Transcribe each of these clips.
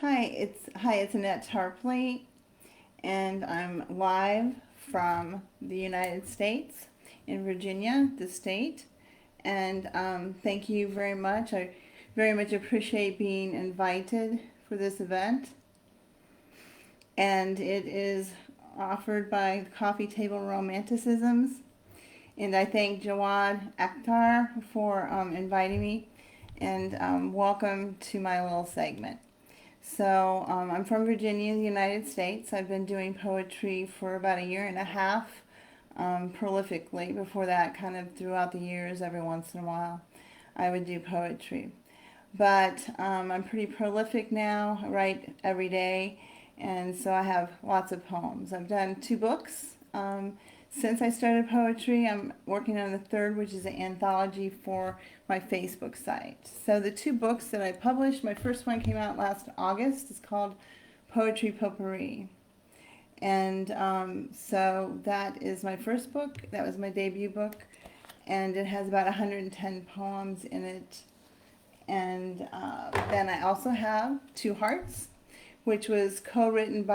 Hi, it's Annette Tarpley, and I'm live from the United States in Virginia, the state. And thank you very much. I very much appreciate being invited for this event. And it is offered by Coffee Table Romanticisms. And I thank Jawad Akhtar for inviting me. And welcome to my little segment. So I'm from Virginia, the United States. I've been doing poetry for about a year and a half, prolifically. Before that, kind of throughout the years, every once in a while, I would do poetry. But I'm pretty prolific now. I write every day, and so I have lots of poems. I've done 2 books. Since I started poetry, I'm working on the third, which is an anthology for my Facebook site. So the 2 books that I published, my first one came out last August. It's called Poetry Potpourri. And so that is my first book. That was my debut book. And it has about 110 poems in it. And then I also have Two Hearts, which was co-written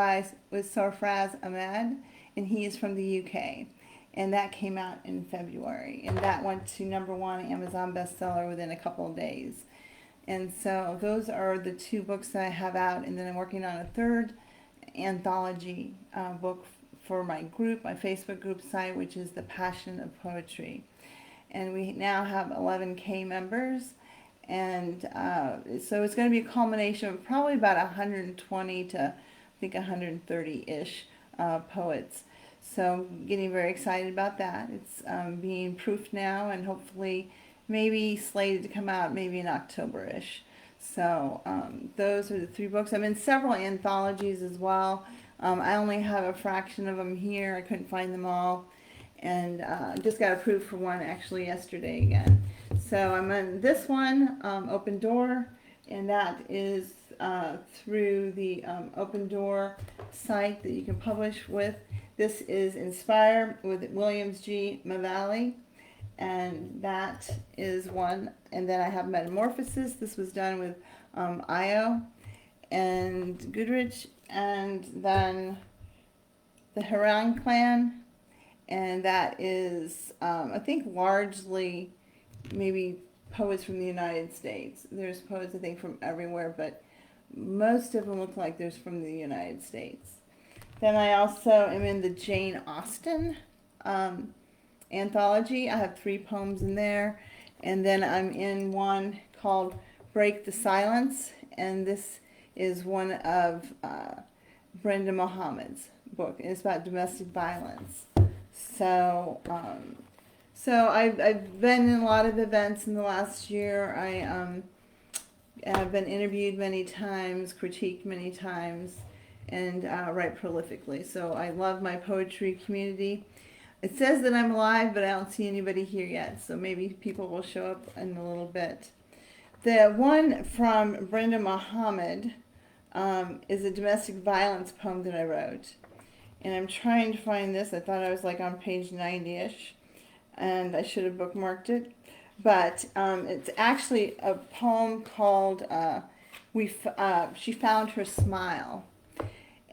with Sarfraz Ahmed, and he is from the UK. And that came out in February. And that went to #1 Amazon bestseller within a couple of days. And so those are the 2 books that I have out. And then I'm working on a third anthology book for my group, my Facebook group site, which is The Passion of Poetry. And we now have 11K members. And so it's going to be a culmination of probably about 120 to I think 130-ish poets. So getting very excited about that. It's being proofed now and hopefully maybe slated to come out maybe in October-ish. So those are the 3 books. I'm in several anthologies as well. I only have a fraction of them here. I couldn't find them all. And just got approved for one actually yesterday again. So I'm on this one, Open Door, and that is through the Open Door site that you can publish with. This is Inspire with Williams G. Mavali, and that is one. And then I have Metamorphosis. This was done with Io and Goodrich, and then the Haran Clan, and that is, I think, largely maybe poets from the United States. There's poets, I think, from everywhere, but most of them look like they're from the United States. Then I also am in the Jane Austen anthology. I have 3 poems in there. And then I'm in one called Break the Silence, and this is one of Brenda Muhammad's book. It's about domestic violence. So I've been in a lot of events in the last year. I've been interviewed many times, critiqued many times, and write prolifically. So I love my poetry community. It says that I'm live, but I don't see anybody here yet. So maybe people will show up in a little bit. The one from Brenda Muhammad is a domestic violence poem that I wrote. And I'm trying to find this. I thought I was like on page 90-ish. And I should have bookmarked it. But it's actually a poem called She Found Her Smile.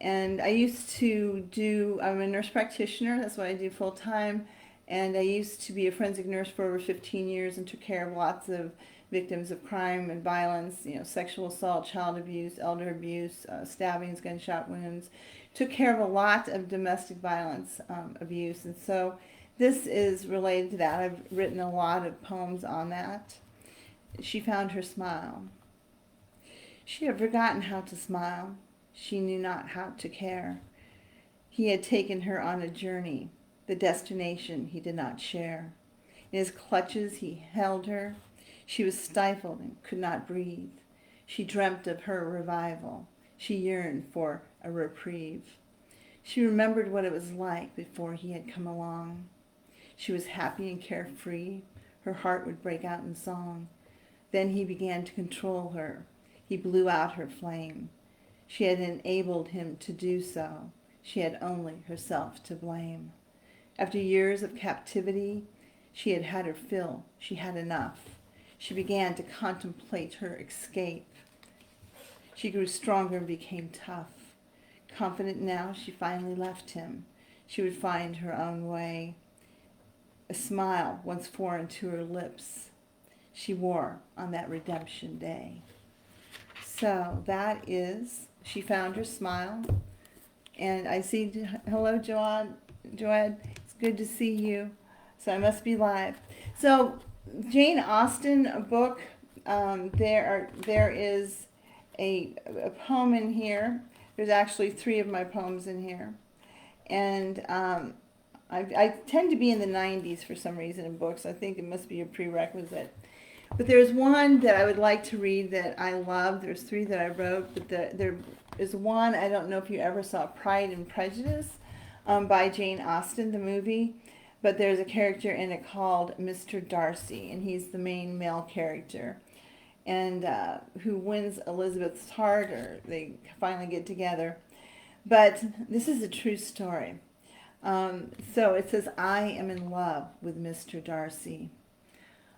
And I used to I'm a nurse practitioner, that's what I do full time. And I used to be a forensic nurse for over 15 years and took care of lots of victims of crime and violence, sexual assault, child abuse, elder abuse, stabbings, gunshot wounds. Took care of a lot of domestic violence abuse. And so this is related to that. I've written a lot of poems on that. She found her smile. She had forgotten how to smile. She knew not how to care. He had taken her on a journey, the destination he did not share. In his clutches he held her. She was stifled and could not breathe. She dreamt of her revival. She yearned for a reprieve. She remembered what it was like before he had come along. She was happy and carefree. Her heart would break out in song. Then he began to control her. He blew out her flame. She had enabled him to do so. She had only herself to blame. After years of captivity, she had had her fill. She had enough. She began to contemplate her escape. She grew stronger and became tough. Confident now, she finally left him. She would find her own way. A smile, once foreign to her lips, she wore on that redemption day. So that is, she found her smile. And I see, hello, Joad. Joad, it's good to see you. So I must be live. So Jane Austen book, there is a poem in here. There's actually 3 of my poems in here. And I tend to be in the 90s for some reason in books. I think it must be a prerequisite. But there's one that I would like to read that I love. There's 3 that I wrote, but there is one, I don't know if you ever saw Pride and Prejudice by Jane Austen, the movie. But there's a character in it called Mr. Darcy, and he's the main male character, and who wins Elizabeth's heart, or they finally get together. But this is a true story. So it says, I am in love with Mr. Darcy.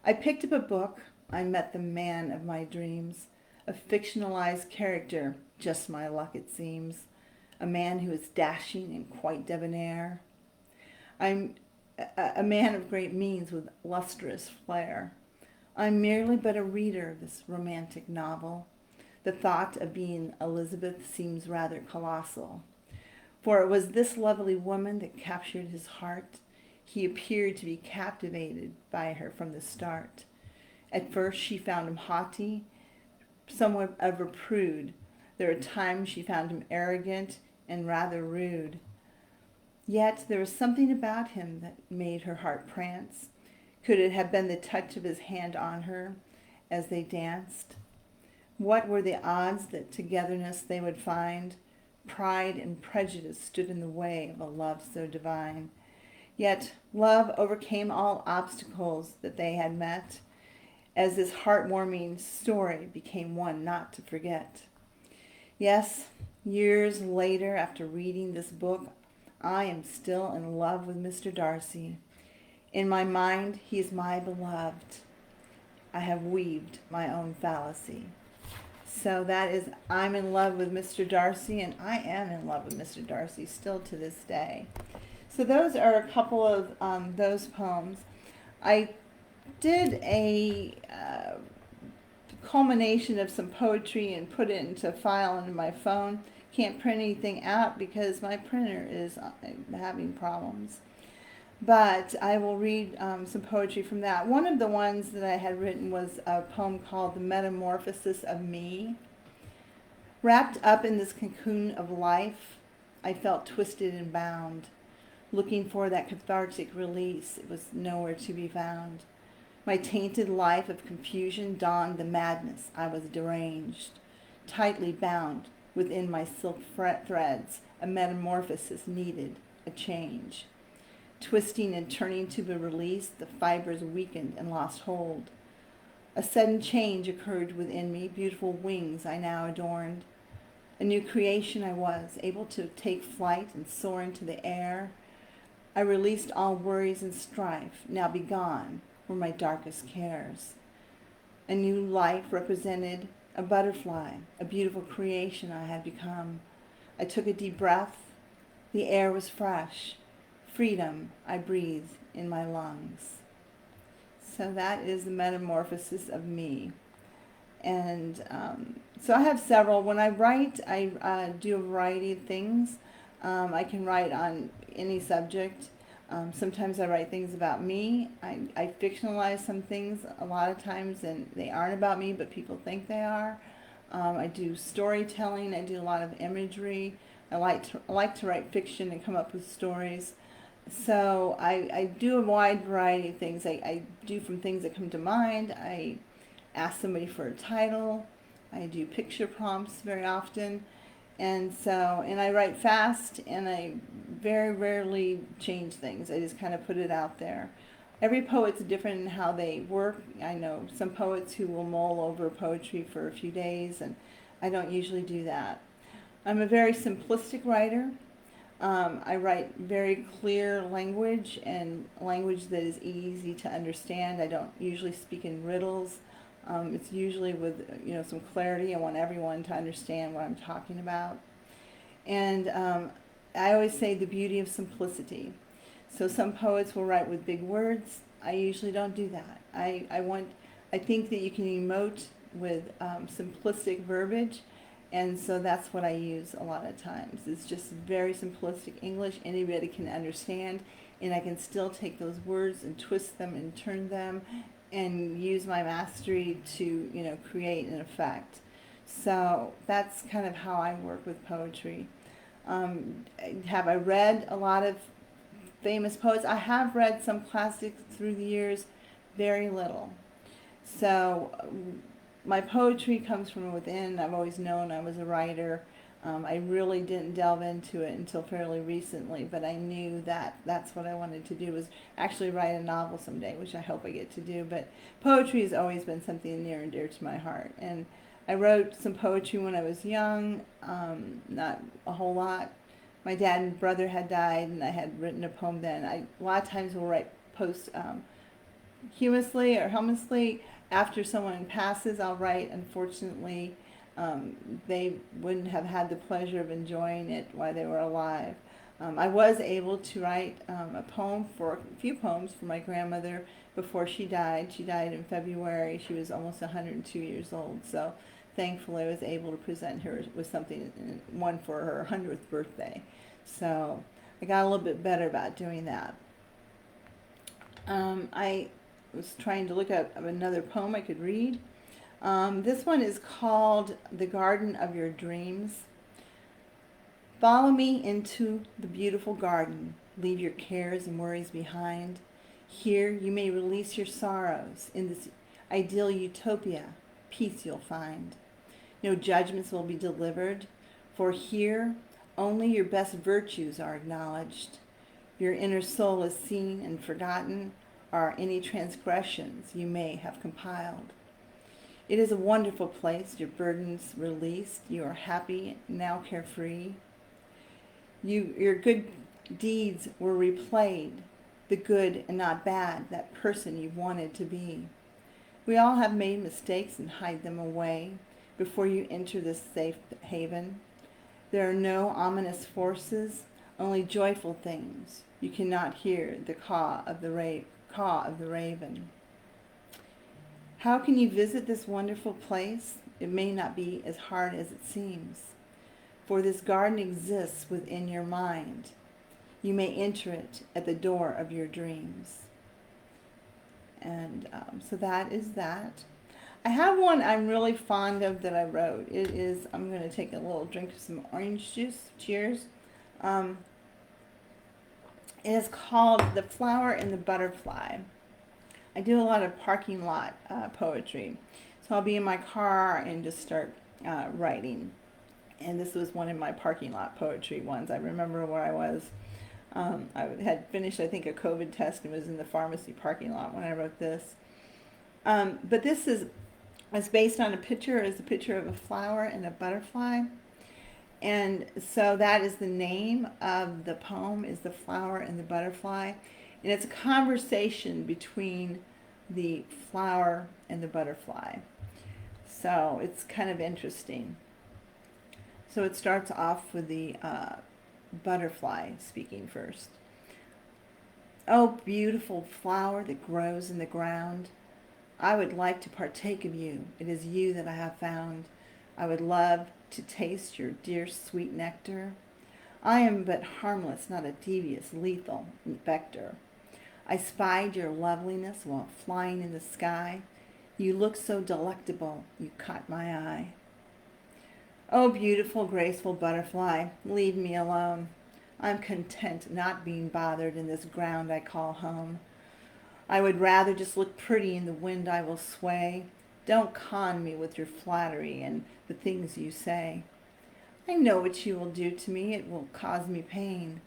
I picked up a book. I met the man of my dreams, a fictionalized character, just my luck it seems, a man who is dashing and quite debonair. I'm a man of great means with lustrous flair. I'm merely but a reader of this romantic novel. The thought of being Elizabeth seems rather colossal. For it was this lovely woman that captured his heart. He appeared to be captivated by her from the start. At first she found him haughty, somewhat of a prude. There were times she found him arrogant and rather rude. Yet there was something about him that made her heart prance. Could it have been the touch of his hand on her as they danced? What were the odds that togetherness they would find? Pride and prejudice stood in the way of a love so divine. Yet love overcame all obstacles that they had met, as this heartwarming story became one not to forget. Yes, years later, after reading this book, I am still in love with Mr. Darcy. In my mind, he is my beloved. I have weaved my own fallacy. So that is, I'm in love with Mr. Darcy, and I am in love with Mr. Darcy still to this day. So those are a couple of those poems. I did a culmination of some poetry and put it into a file into my phone. Can't print anything out because my printer is having problems. But I will read some poetry from that. One of the ones that I had written was a poem called The Metamorphosis of Me. Wrapped up in this cocoon of life, I felt twisted and bound. Looking for that cathartic release, it was nowhere to be found. My tainted life of confusion donned the madness. I was deranged, tightly bound within my silk threads. A metamorphosis needed, a change. Twisting and turning to be released, the fibers weakened and lost hold. A sudden change occurred within me, beautiful wings I now adorned. A new creation I was, able to take flight and soar into the air. I released all worries and strife, now begone were my darkest cares. A new life represented a butterfly, a beautiful creation I had become. I took a deep breath. The air was fresh. Freedom I breathed in my lungs. So that is the metamorphosis of me. And so I have several. When I write, I do a variety of things. I can write on any subject. Sometimes I write things about me. I fictionalize some things a lot of times, and they aren't about me, but people think they are. I do storytelling. I do a lot of imagery. I like to write fiction and come up with stories. So I do a wide variety of things. I do from things that come to mind. I ask somebody for a title. I do picture prompts very often. And I write fast, and I very rarely change things. I just kind of put it out there. Every poet's different in how they work. I know some poets who will mull over poetry for a few days, and I don't usually do that. I'm a very simplistic writer. I write very clear language and language that is easy to understand. I don't usually speak in riddles. It's usually with, some clarity. I want everyone to understand what I'm talking about. And I always say the beauty of simplicity. So some poets will write with big words. I usually don't do that. I think that you can emote with simplistic verbiage, and so that's what I use a lot of times. It's just very simplistic English. Anybody can understand, and I can still take those words and twist them and turn them and use my mastery to, create an effect. So that's kind of how I work with poetry. Have I read a lot of famous poets? I have read some classics through the years, very little. So my poetry comes from within. I've always known I was a writer. I really didn't delve into it until fairly recently, but I knew that that's what I wanted to do, was actually write a novel someday, which I hope I get to do. But poetry has always been something near and dear to my heart. And I wrote some poetry when I was young, not a whole lot. My dad and brother had died, and I had written a poem then. A lot of times will write posthumously or humously. After someone passes, I'll write. Unfortunately, they wouldn't have had the pleasure of enjoying it while they were alive. I was able to write a few poems for my grandmother before she died. She died in February. She was almost 102 years old. So thankfully I was able to present her with one for her 100th birthday. So I got a little bit better about doing that. I was trying to look up another poem I could read. This one is called The Garden of Your Dreams. Follow me into the beautiful garden. Leave your cares and worries behind. Here you may release your sorrows. In this ideal utopia, peace you'll find. No judgments will be delivered, for here only your best virtues are acknowledged. Your inner soul is seen and forgotten, are any transgressions you may have compiled. It is a wonderful place, your burdens released, you are happy, now carefree. Your good deeds were replayed, the good and not bad, that person you wanted to be. We all have made mistakes and hide them away before you enter this safe haven. There are no ominous forces, only joyful things. You cannot hear the caw of the raven. How can you visit this wonderful place? It may not be as hard as it seems, for this garden exists within your mind. You may enter it at the door of your dreams. And so that is that. I have one I'm really fond of that I wrote. I'm going to take a little drink of some orange juice. Cheers. It is called The Flower and the Butterfly. I do a lot of parking lot poetry. So I'll be in my car and just start writing. And this was one of my parking lot poetry ones. I remember where I was. I had finished, I think, a COVID test and was in the pharmacy parking lot when I wrote this. But this is based on a picture of a flower and a butterfly. And so that is the name of the poem, is The Flower and the Butterfly. And it's a conversation between the flower and the butterfly. So it's kind of interesting. So it starts off with the butterfly speaking first. Oh, beautiful flower that grows in the ground, I would like to partake of you. It is you that I have found. I would love to taste your dear sweet nectar. I am but harmless, not a devious, lethal vector. I spied your loveliness while flying in the sky. You look so delectable, you caught my eye. Oh, beautiful, graceful butterfly, leave me alone. I'm content not being bothered in this ground I call home. I would rather just look pretty in the wind I will sway. Don't con me with your flattery and the things you say. I know what you will do to me. It will cause me pain.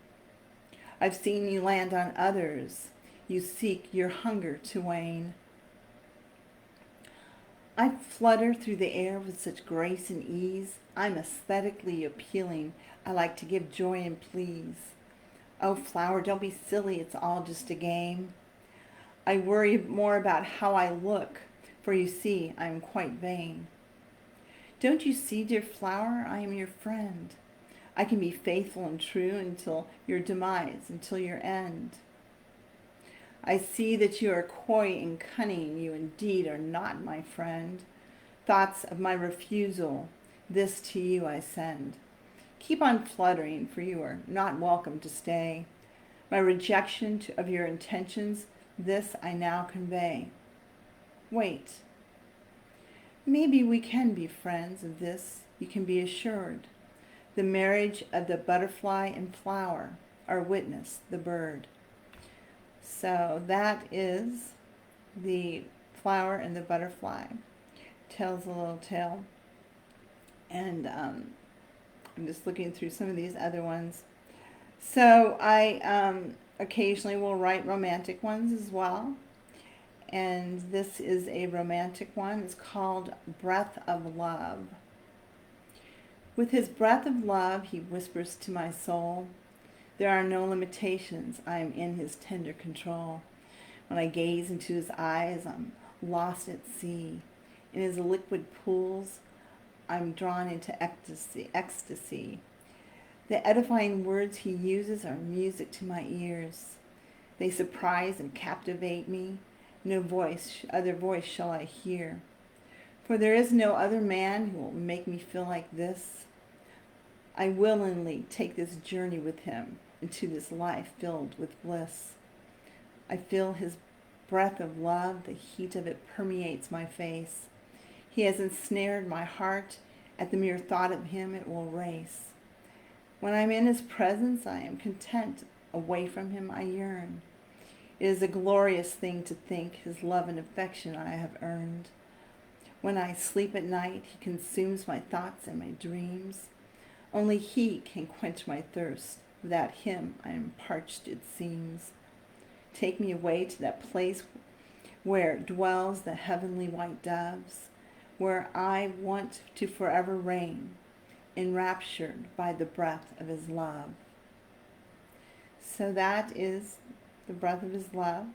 I've seen you land on others. You seek your hunger to wane. I flutter through the air with such grace and ease. I'm aesthetically appealing. I like to give joy and please. Oh, flower, don't be silly. It's all just a game. I worry more about how I look, for you see I am quite vain. Don't you see, dear flower, I am your friend. I can be faithful and true until your demise, until your end. I see that you are coy and cunning, you indeed are not my friend. Thoughts of my refusal, this to you I send. Keep on fluttering, for you are not welcome to stay. My rejection of your intentions, this I now convey. Wait. Maybe we can be friends, of this you can be assured. The marriage of the butterfly and flower, our witness, the bird. So that is the flower and the butterfly. Tells a little tale. And I'm just looking through some of these other ones. So I occasionally will write romantic ones as well. And this is a romantic one. It's called Breath of Love. With his breath of love, he whispers to my soul, there are no limitations. I am in his tender control. When I gaze into his eyes, I'm lost at sea. In his liquid pools, I'm drawn into ecstasy. The edifying words he uses are music to my ears. They surprise and captivate me. No other voice shall I hear. For there is no other man who will make me feel like this. I willingly take this journey with him into this life filled with bliss. I feel his breath of love, the heat of it permeates my face. He has ensnared my heart. At the mere thought of him, it will race. When I'm in his presence, I am content. Away from him, I yearn. It is a glorious thing to think his love and affection I have earned. When I sleep at night, he consumes my thoughts and my dreams. Only he can quench my thirst. Without him, I am parched, it seems. Take me away to that place where dwells the heavenly white doves, where I want to forever reign, enraptured by the breath of his love. So that is the breath of his love.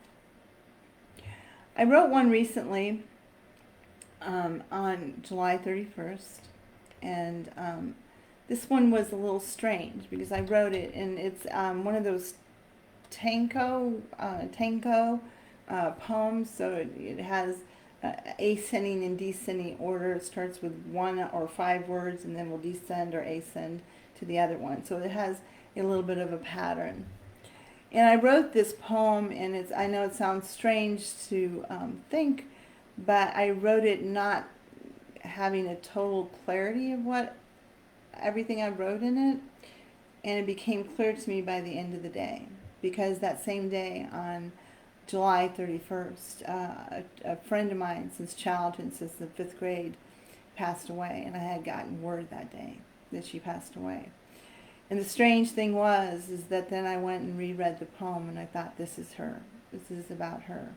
I wrote one recently on July 31st, and this one was a little strange because I wrote it, and it's one of those tango poems, so it has ascending and descending order. It starts with 1 or 5 words and then will descend or ascend to the other one. So it has a little bit of a pattern. And I wrote this poem, and I know it sounds strange to think, but I wrote it not having a total clarity of what everything I wrote in it, and it became clear to me by the end of the day, because that same day on July 31st, a friend of mine since childhood, since the 5th grade, passed away, and I had gotten word that day that she passed away. And the strange thing is that then I went and reread the poem, and I thought, this is her. This is about her.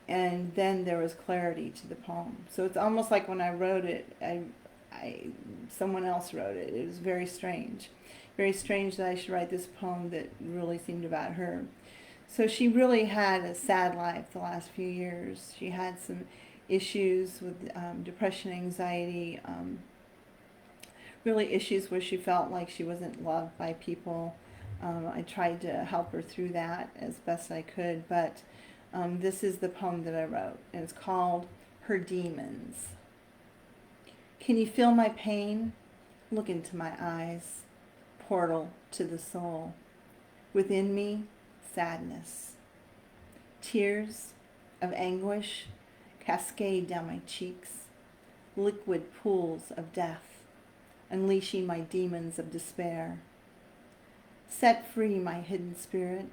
And then there was clarity to the poem. So it's almost like when I wrote it, someone else wrote it. It was very strange. Very strange that I should write this poem that really seemed about her. So she really had a sad life the last few years. She had some issues with depression, anxiety, really issues where she felt like she wasn't loved by people. I tried to help her through that as best I could, but this is the poem that I wrote, and it's called Her Demons. Can you feel my pain? Look into my eyes, portal to the soul. Within me, sadness. Tears of anguish cascade down my cheeks, liquid pools of death, unleashing my demons of despair. Set free my hidden spirit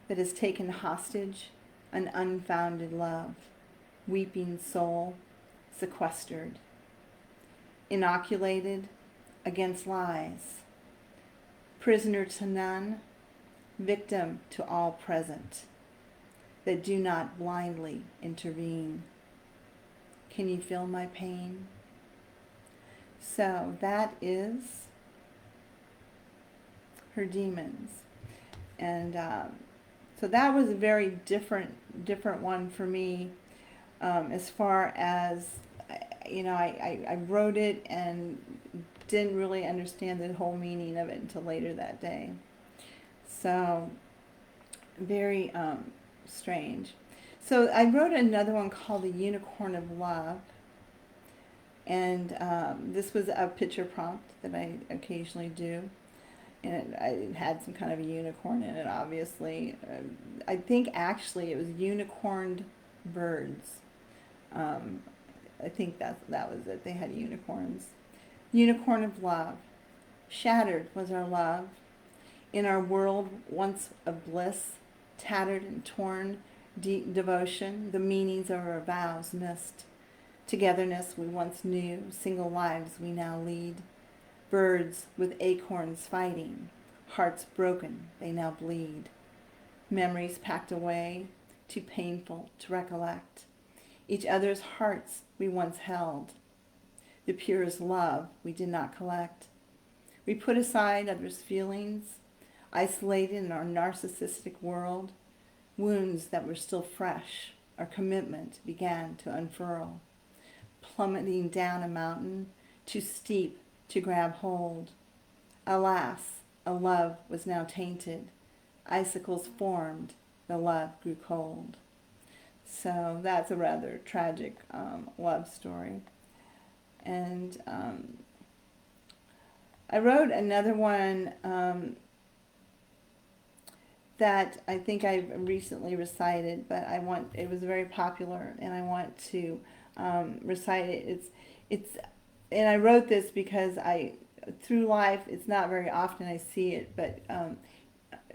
that has taken hostage an unfounded love, weeping soul, sequestered, inoculated against lies, prisoner to none, victim to all present, that do not blindly intervene. Can you feel my pain? So that is Her Demons. And so that was a very different one for me. As far as, I wrote it and didn't really understand the whole meaning of it until later that day. So, very strange. So I wrote another one called The Unicorn of Love. And this was a picture prompt that I occasionally do. And it had some kind of a unicorn in it, obviously. I think actually it was unicorned birds. Um, I think that was it. They had unicorns. Unicorn of love. Shattered was our love. In our world once of bliss, tattered and torn, deep devotion, the meanings of our vows missed. Togetherness we once knew, single lives we now lead. Birds with acorns fighting, hearts broken, they now bleed. Memories packed away, too painful to recollect. Each other's hearts we once held. The purest love we did not collect. We put aside others' feelings, isolated in our narcissistic world. Wounds that were still fresh, our commitment began to unfurl. Plummeting down a mountain, too steep to grab hold. Alas, a love was now tainted. Icicles formed, the love grew cold. So that's a rather tragic love story. And I wrote another one that I think I recently recited, but it was very popular, and I want to recite it. And I wrote this because through life, it's not very often I see it, but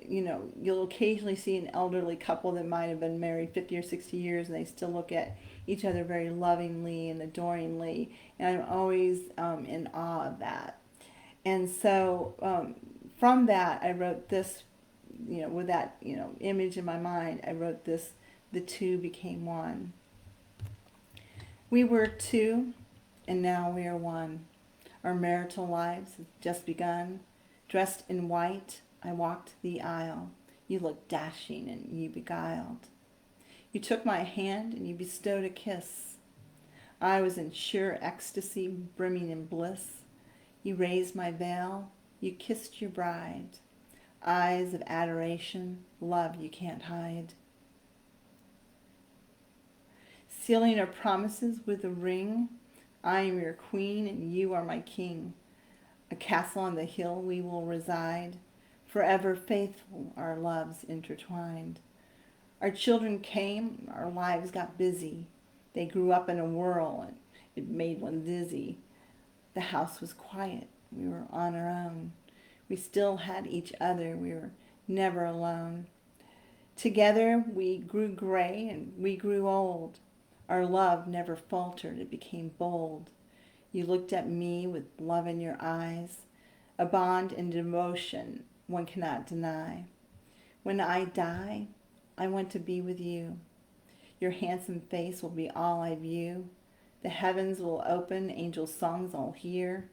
you'll occasionally see an elderly couple that might have been married 50 or 60 years, and they still look at each other very lovingly and adoringly, and I'm always in awe of that. And so from that, I wrote this, with that, image in my mind, I wrote this, the two became one. We were two, and now we are one. Our marital lives have just begun. Dressed in white, I walked the aisle. You looked dashing and you beguiled. You took my hand and you bestowed a kiss. I was in sure ecstasy, brimming in bliss. You raised my veil, you kissed your bride. Eyes of adoration, love you can't hide. Sealing our promises with a ring, I am your queen and you are my king. A castle on the hill we will reside, forever faithful our loves intertwined. Our children came, our lives got busy. They grew up in a whirl and it made one dizzy. The house was quiet, we were on our own. We still had each other, we were never alone. Together we grew gray and we grew old. Our love never faltered, it became bold. You looked at me with love in your eyes, a bond and devotion one cannot deny. When I die, I want to be with you. Your handsome face will be all I view. The heavens will open, angel songs I'll hear.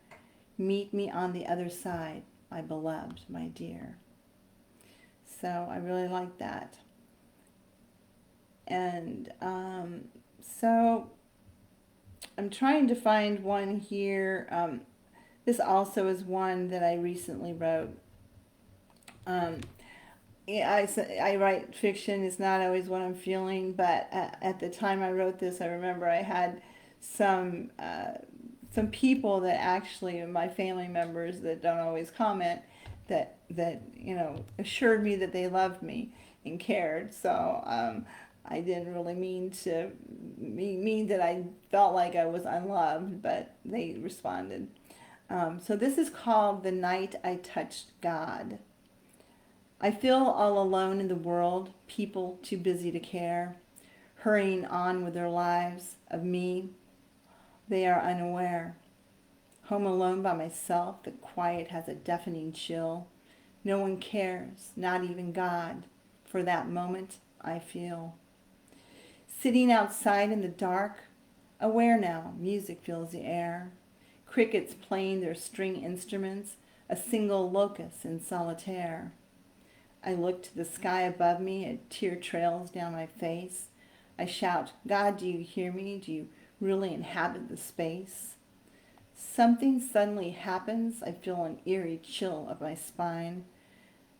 Meet me on the other side, my beloved, my dear. So I really like that. And so I'm trying to find one here. This also is one that I recently wrote. I write fiction. It's not always what I'm feeling, but at the time I wrote this, I remember I had some people that actually, my family members that don't always comment, that assured me that they loved me and cared. So I didn't really mean that I felt like I was unloved, but they responded. So this is called The Night I Touched God. I feel all alone in the world, people too busy to care, hurrying on with their lives. Of me, they are unaware. Home alone by myself, the quiet has a deafening chill. No one cares, not even God. For that moment, I feel. Sitting outside in the dark, aware now, music fills the air. Crickets playing their string instruments, a single locust in solitaire. I look to the sky above me, a tear trails down my face. I shout, God, do you hear me? Do you really inhabit the space? Something suddenly happens. I feel an eerie chill up my spine.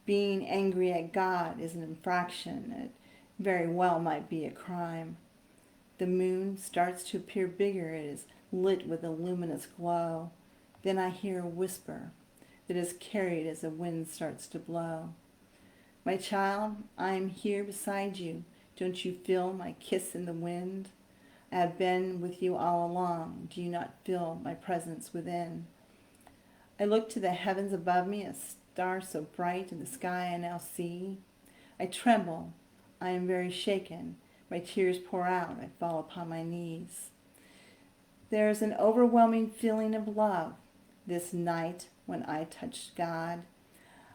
Being angry at God is an infraction. It very well might be a crime. The moon starts to appear bigger. It is lit with a luminous glow. Then I hear a whisper that is carried as the wind starts to blow. My child, I am here beside you. Don't you feel my kiss in the wind? I have been with you all along. Do you not feel my presence within? I look to the heavens above me, a star so bright in the sky I now see. I tremble. I am very shaken. My tears pour out. I fall upon my knees. There is an overwhelming feeling of love this night when I touched God.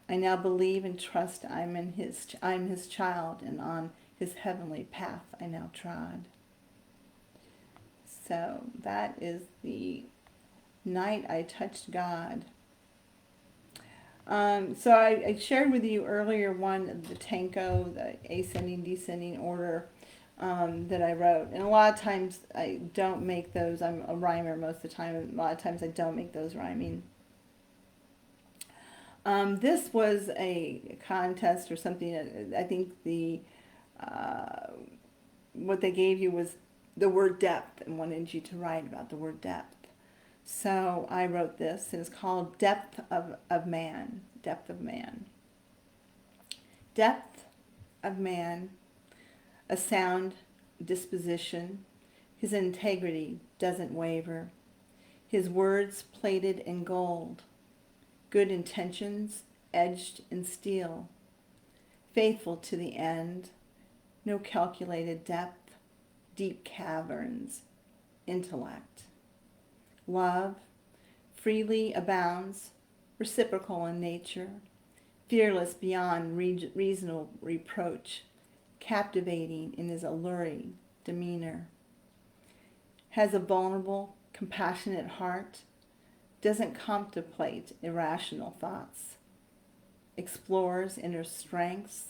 I now believe and trust I'm his child, and on his heavenly path I now trod. So that is the night I touched God. So I shared with you earlier the tango, the ascending, descending order that I wrote. And a lot of times I don't make those. I'm a rhymer most of the time. A lot of times I don't make those rhyming. This was a contest or something. I think what they gave you was the word depth and wanted you to write about the word depth. So I wrote this, and it's called Depth of Man. Depth of Man. Depth of man, a sound disposition. His integrity doesn't waver. His words plated in gold. Good intentions edged in steel. Faithful to the end. No calculated depth. Deep caverns. Intellect. Love freely abounds, reciprocal in nature, fearless beyond reasonable reproach, captivating in his alluring demeanor. Has a vulnerable, compassionate heart, doesn't contemplate irrational thoughts, explores inner strengths,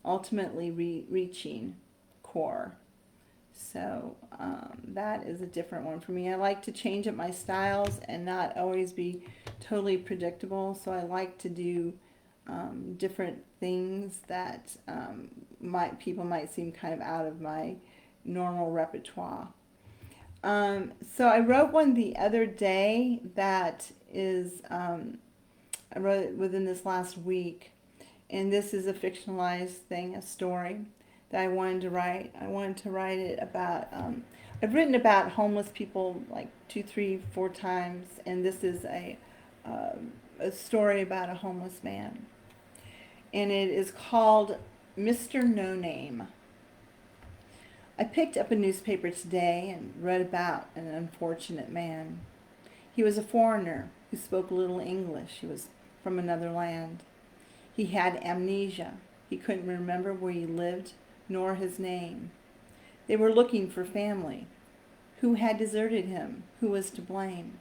ultimately reaching core. So that is a different one for me. I like to change up my styles and not always be totally predictable. So I like to do different things that people might seem kind of out of my normal repertoire. So I wrote one the other day that is, I wrote it within this last week. And this is a fictionalized thing, a story that I wanted to write. I wanted to write it about, I've written about homeless people like 2, 3, 4 times, and this is a story about a homeless man. And it is called Mr. No-Name. I picked up a newspaper today and read about an unfortunate man. He was a foreigner who spoke little English. He was from another land. He had amnesia. He couldn't remember where he lived, nor his name. They were looking for family. Who had deserted him? Who was to blame?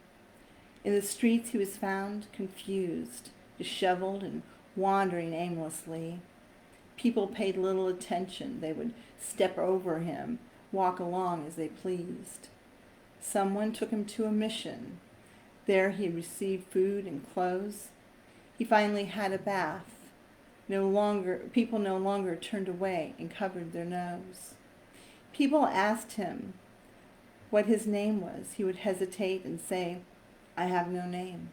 In the streets he was found confused, disheveled, and wandering aimlessly. People paid little attention. They would step over him, walk along as they pleased. Someone took him to a mission. There he received food and clothes. He finally had a bath. People no longer turned away and covered their nose. People asked him what his name was. He would hesitate and say, I have no name.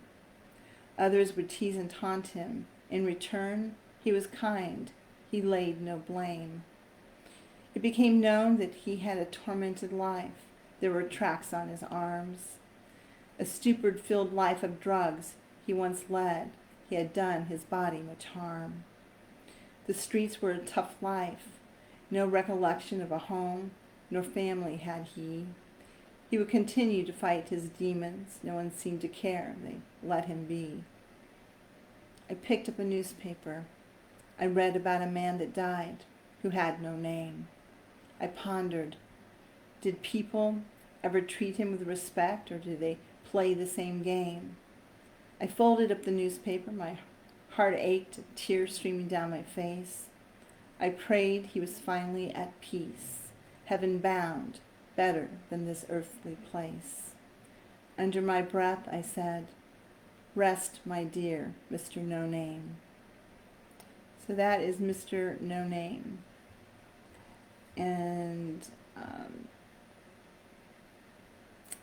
Others would tease and taunt him. In return, he was kind. He laid no blame. It became known that he had a tormented life. There were tracks on his arms. A stupor-filled life of drugs he once led. He had done his body much harm. The streets were a tough life. No recollection of a home, nor family had he. He would continue to fight his demons. No one seemed to care. They let him be. I picked up a newspaper. I read about a man that died, who had no name. I pondered, did people ever treat him with respect, or did they play the same game? I folded up the newspaper. My heart ached, tears streaming down my face. I prayed he was finally at peace. heaven bound, better than this earthly place. Under my breath I said, rest, my dear Mr. No Name. So that is Mr. No Name. And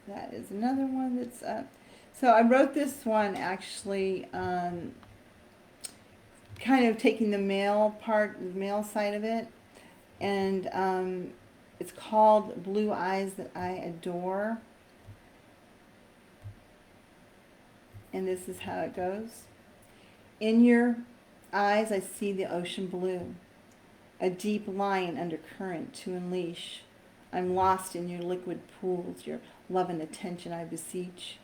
that is another one that's up. So I wrote this one actually kind of taking the male side of it. And it's called Blue Eyes That I Adore. And this is how it goes. In your eyes I see the ocean blue, a deep lion undercurrent to unleash. I'm lost in your liquid pools, your love and attention I beseech.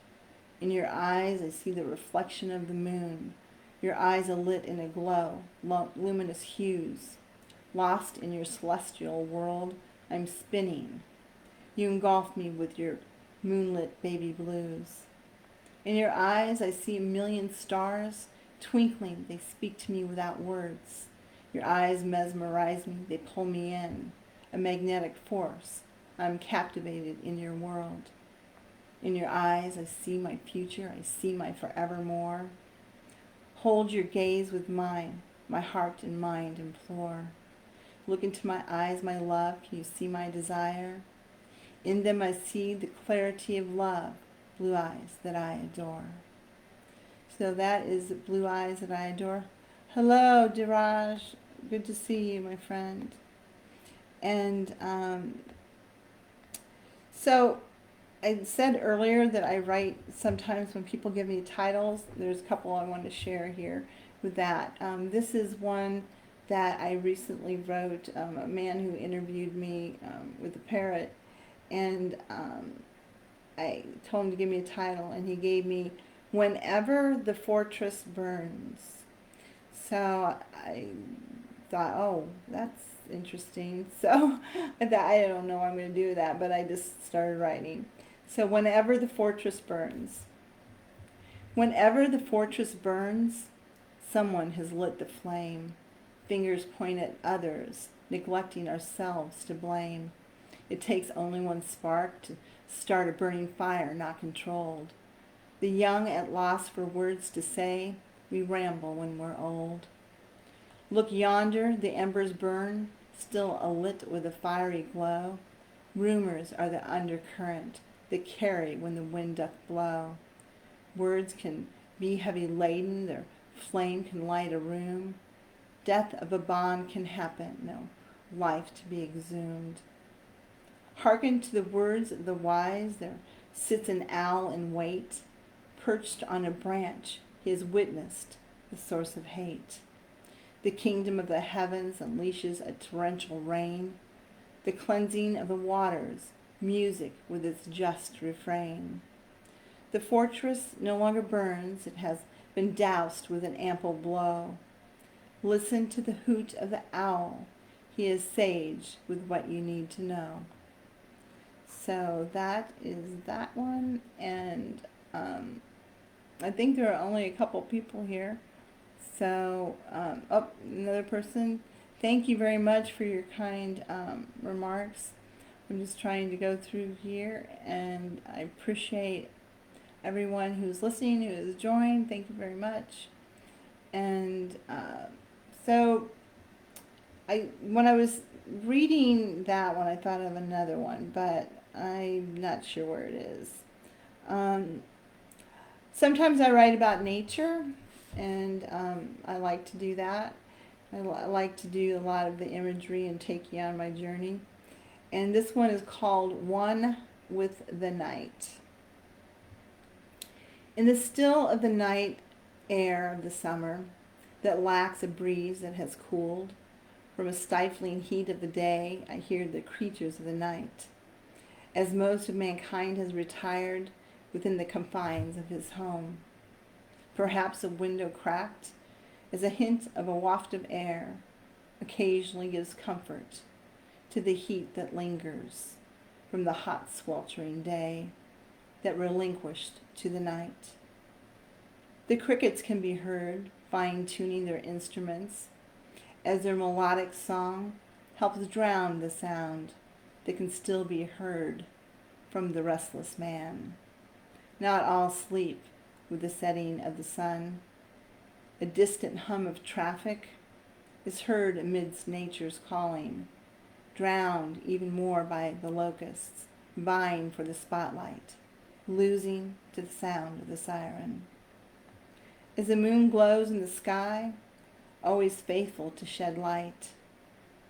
In your eyes I see the reflection of the moon, your eyes alit in a glow, luminous hues. Lost in your celestial world, I'm spinning. You engulf me with your moonlit baby blues. In your eyes I see a million stars, twinkling, they speak to me without words. Your eyes mesmerize me, they pull me in. A magnetic force, I'm captivated in your world. In your eyes I see my future, I see my forevermore. Hold your gaze with mine, my heart and mind implore. Look into my eyes, my love, can you see my desire? In them I see the clarity of love, blue eyes that I adore. So that is Blue Eyes That I Adore. Hello, Diraj. Good to see you, my friend. And so I said earlier that I write sometimes when people give me titles. There's a couple I want to share here with that. This is one that I recently wrote, a man who interviewed me with a parrot, and I told him to give me a title, and he gave me Whenever the Fortress Burns. So I thought, oh, that's interesting. So I thought, I don't know what I'm going to do with that, but I just started writing. So whenever the fortress burns. Whenever the fortress burns, someone has lit the flame. Fingers point at others, neglecting ourselves to blame. It takes only one spark to start a burning fire not controlled. The young at loss for words to say, we ramble when we're old. Look yonder, the embers burn, still alit with a fiery glow. Rumors are the undercurrent that carry when the wind doth blow. Words can be heavy laden, their flame can light a room. Death of a bond can happen, no life to be exhumed. Hearken to the words of the wise, there sits an owl in wait. Perched on a branch, he has witnessed the source of hate. The kingdom of the heavens unleashes a torrential rain, the cleansing of the waters, music with its just refrain. The fortress no longer burns, it has been doused with an ample blow. Listen to the hoot of the owl, he is sage with what you need to know. So that is that one, and I think there are only a couple people here. So, oh, another person. Thank you very much for your kind remarks. I'm just trying to go through here, and I appreciate everyone who's listening, who has joined. Thank you very much. And so, when I was reading that one, I thought of another one, but I'm not sure where it is. Sometimes I write about nature, and I like to do that. I like to do a lot of the imagery and take you on my journey. And this one is called One with the Night. In the still of the night air of the summer that lacks a breeze that has cooled, from a stifling heat of the day, I hear the creatures of the night. As most of mankind has retired within the confines of his home, perhaps a window cracked as a hint of a waft of air occasionally gives comfort to the heat that lingers from the hot sweltering day that relinquished to the night. The crickets can be heard fine-tuning their instruments as their melodic song helps drown the sound that can still be heard from the restless man. Not all sleep with the setting of the sun. A distant hum of traffic is heard amidst nature's calling, drowned even more by the locusts, vying for the spotlight, losing to the sound of the siren. As the moon glows in the sky, always faithful to shed light,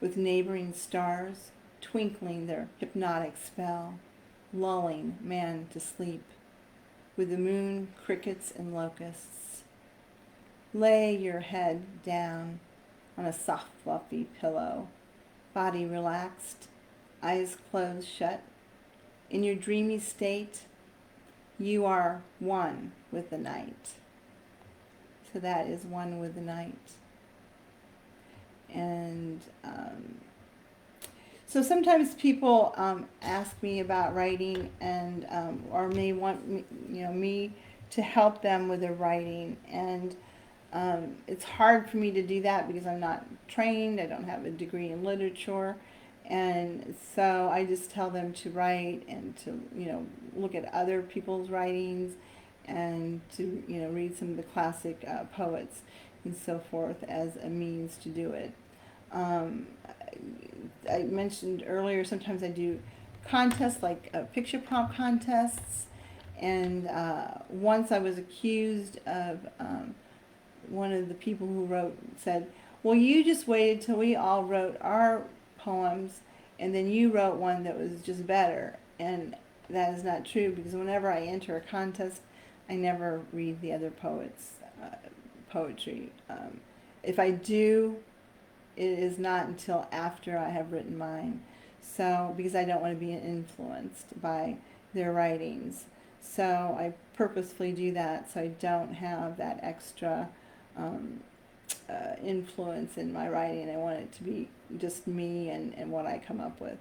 with neighboring stars twinkling their hypnotic spell, lulling man to sleep, with the moon, crickets, and locusts. Lay your head down on a soft, fluffy pillow, body relaxed, eyes closed shut. In your dreamy state, you are one with the night. So that is one with the night. And so sometimes people ask me about writing, and or may want me to help them with their writing, and it's hard for me to do that because I'm not trained. I don't have a degree in literature, and so I just tell them to write and to look at other people's writings, and to read some of the classic poets and so forth as a means to do it. I mentioned earlier, sometimes I do contests like picture prompt contests, and once I was accused of one of the people who wrote said, well, you just waited till we all wrote our poems and then you wrote one that was just better. And that is not true, because whenever I enter a contest, I never read the other poets' poetry. If I do, it is not until after I have written mine. So, because I don't want to be influenced by their writings. So I purposefully do that so I don't have that extra influence in my writing. I want it to be just me and what I come up with.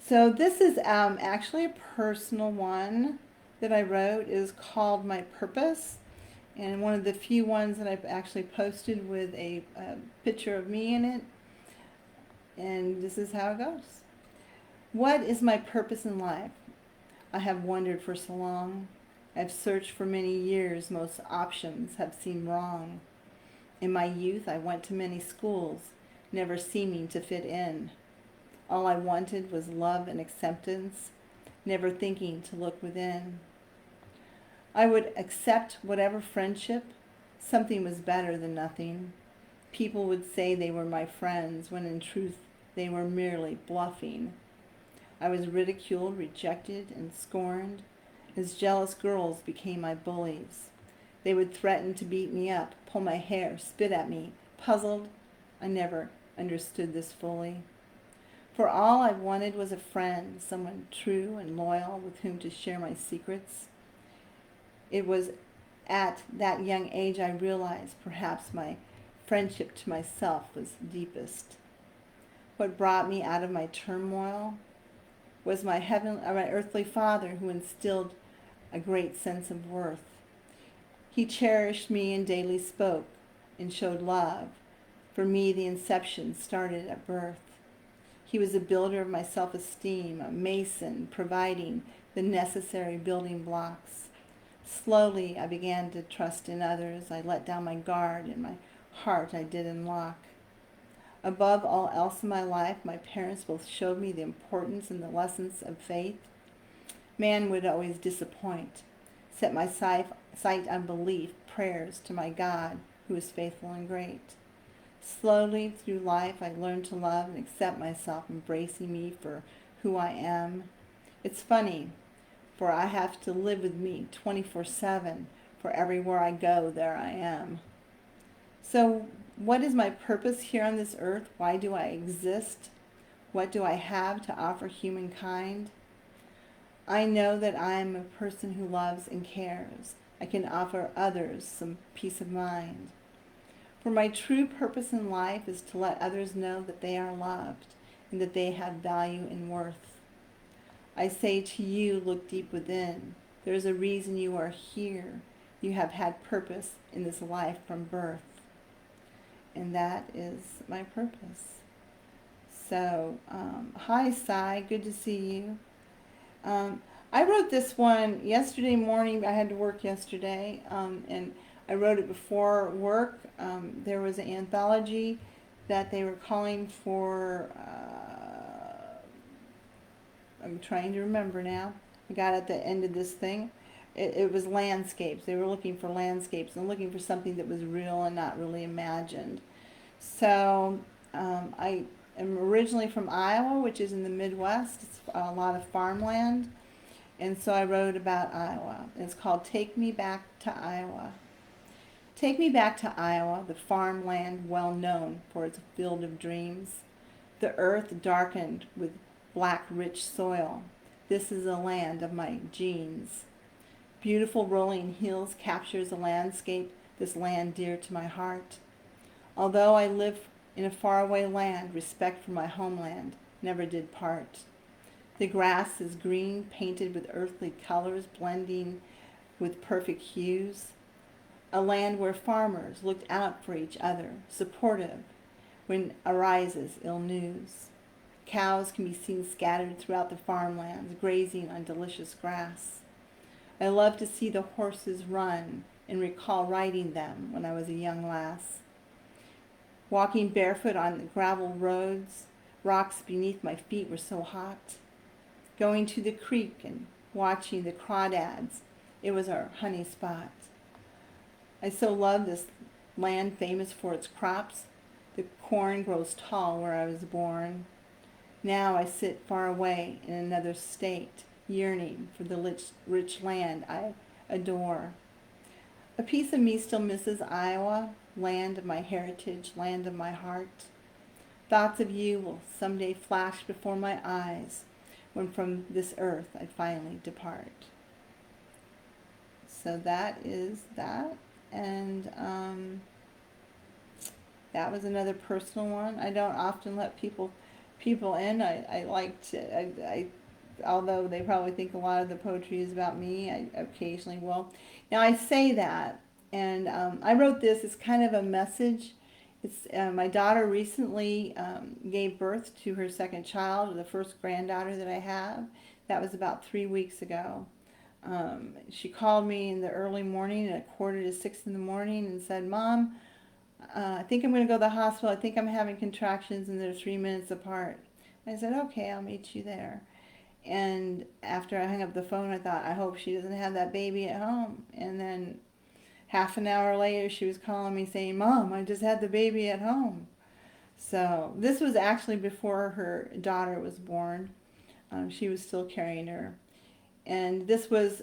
So this is actually a personal one that I wrote. It is called My Purpose, and one of the few ones that I've actually posted with a picture of me in it. And this is how it goes. What is my purpose in life? I have wondered for so long. I've searched for many years. Most options have seemed wrong. In my youth, I went to many schools, never seeming to fit in. All I wanted was love and acceptance, never thinking to look within. I would accept whatever friendship. Something was better than nothing. People would say they were my friends, when in truth they were merely bluffing. I was ridiculed, rejected, and scorned, as jealous girls became my bullies. They would threaten to beat me up, pull my hair, spit at me. Puzzled, I never understood this fully. For all I wanted was a friend, someone true and loyal with whom to share my secrets. It was at that young age I realized perhaps my friendship to myself was deepest. What brought me out of my turmoil was my earthly Father, who instilled a great sense of worth. He cherished me and daily spoke and showed love. For me, the inception started at birth. He was a builder of my self-esteem, a mason providing the necessary building blocks. Slowly, I began to trust in others. I let down my guard, and my heart I did unlock. Above all else in my life, my parents both showed me the importance and the lessons of faith. Man would always disappoint, set my sight on belief, prayers to my God, who is faithful and great. Slowly through life, I learned to love and accept myself, embracing me for who I am. It's funny, for I have to live with me 24/7, for everywhere I go, there I am. So what is my purpose here on this earth? Why do I exist? What do I have to offer humankind? I know that I am a person who loves and cares. I can offer others some peace of mind. For my true purpose in life is to let others know that they are loved and that they have value and worth. I say to you, look deep within. There is a reason you are here. You have had purpose in this life from birth. And that is my purpose. So, hi, Sai. Good to see you. I wrote this one yesterday morning. I had to work yesterday, and I wrote it before work. There was an anthology that they were calling for. I'm trying to remember now. I got at the end of this thing. It was landscapes. They were looking for landscapes and looking for something that was real and not really imagined. So I am originally from Iowa, which is in the Midwest. It's a lot of farmland. And so I wrote about Iowa. It's called Take Me Back to Iowa. Take me back to Iowa, the farmland well known for its field of dreams. The earth darkened with black rich soil. This is a land of my genes. Beautiful rolling hills captures a landscape, this land dear to my heart. Although I live in a faraway land, respect for my homeland never did part. The grass is green, painted with earthly colors, blending with perfect hues. A land where farmers looked out for each other, supportive when arises ill news. Cows can be seen scattered throughout the farmlands, grazing on delicious grass. I love to see the horses run and recall riding them when I was a young lass. Walking barefoot on the gravel roads, rocks beneath my feet were so hot. Going to the creek and watching the crawdads, it was our honey spot. I so love this land famous for its crops. The corn grows tall where I was born. Now I sit far away in another state, yearning for the rich land I adore. A piece of me still misses Iowa, land of my heritage, land of my heart. Thoughts of you will someday flash before my eyes when from this earth I finally depart. So that is that. And that was another personal one. I don't often let people in. I like to, although they probably think a lot of the poetry is about me, I occasionally will. Now I say that, and I wrote this. It's kind of a message. It's my daughter recently gave birth to her second child, the first granddaughter that I have. That was about 3 weeks ago. She called me in the early morning at 5:45 in the morning and said, "Mom, I think I'm going to go to the hospital. I think I'm having contractions and they're 3 minutes apart." I said, "Okay, I'll meet you there." And after I hung up the phone, I thought, I hope she doesn't have that baby at home. And then half an hour later, she was calling me saying, "Mom, I just had the baby at home." So this was actually before her daughter was born. She was still carrying her. And this was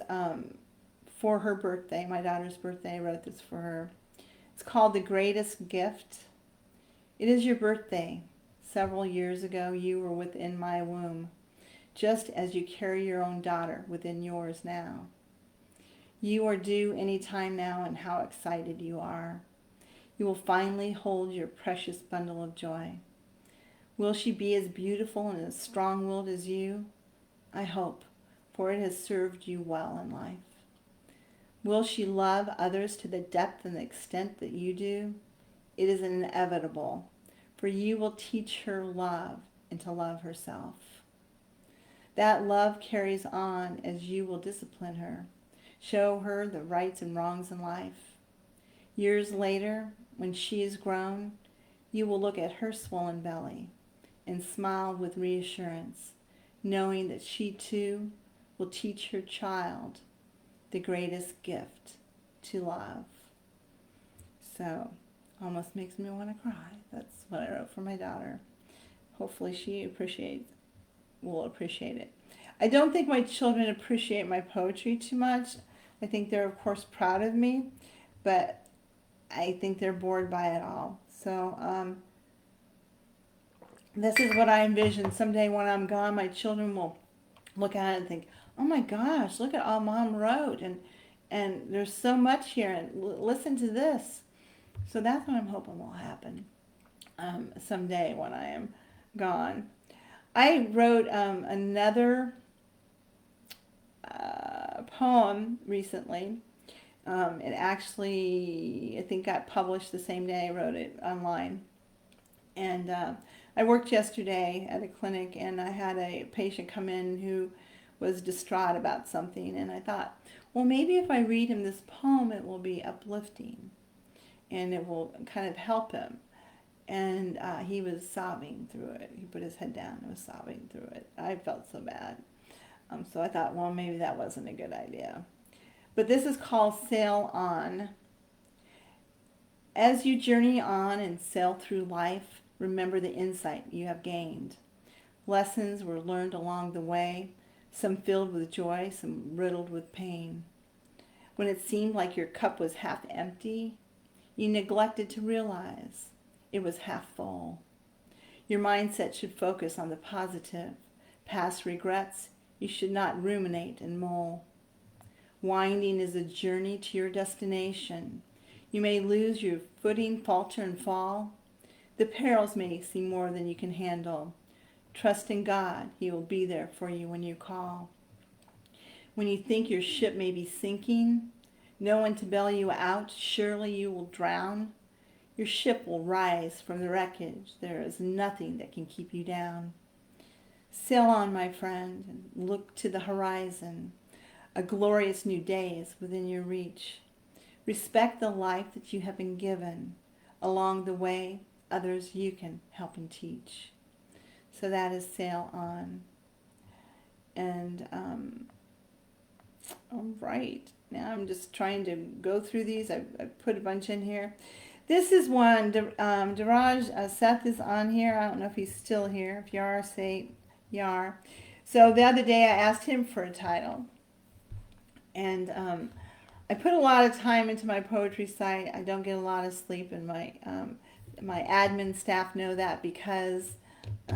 for her birthday, my daughter's birthday. I wrote this for her. It's called The Greatest Gift. It is your birthday. Several years ago, you were within my womb, just as you carry your own daughter within yours now. You are due any time now, and how excited you are. You will finally hold your precious bundle of joy. Will she be as beautiful and as strong-willed as you? I hope, for it has served you well in life. Will she love others to the depth and the extent that you do? It is inevitable, for you will teach her love and to love herself. That love carries on as you will discipline her, show her the rights and wrongs in life. Years later, when she is grown, you will look at her swollen belly and smile with reassurance, knowing that she too will teach her child the greatest gift to love. So, almost makes me want to cry. That's what I wrote for my daughter. Hopefully she will appreciate it. I don't think my children appreciate my poetry too much. I think they're, of course, proud of me, but I think they're bored by it all. So, this is what I envision. Someday when I'm gone, my children will look at it and think, "Oh my gosh, look at all Mom wrote, and there's so much here, and listen to this." So that's what I'm hoping will happen someday when I am gone. I wrote another poem recently. It actually, I think, got published the same day I wrote it online. And I worked yesterday at a clinic, and I had a patient come in who was distraught about something, and I thought, well, maybe if I read him this poem, it will be uplifting, and it will kind of help him. And he was sobbing through it. He put his head down and was sobbing through it. I felt so bad. So I thought, well, maybe that wasn't a good idea. But this is called Sail On. As you journey on and sail through life, remember the insight you have gained. Lessons were learned along the way, some filled with joy, some riddled with pain. When it seemed like your cup was half empty, you neglected to realize it was half full. Your mindset should focus on the positive. Past regrets you should not ruminate and mull. Winding is a journey to your destination. You may lose your footing, falter, and fall. The perils may seem more than you can handle. Trust in God. He will be there for you when you call. When you think your ship may be sinking, no one to bail you out, surely you will drown. Your ship will rise from the wreckage. There is nothing that can keep you down. Sail on, my friend, and look to the horizon. A glorious new day is within your reach. Respect the life that you have been given. Along the way, others you can help and teach. So that is Sail On. And, all right. Now I'm just trying to go through these. I've put a bunch in here. This is one. Daraj, Seth is on here. I don't know if he's still here. If you are, say you are. So the other day I asked him for a title. And I put a lot of time into my poetry site. I don't get a lot of sleep, and my admin staff know that because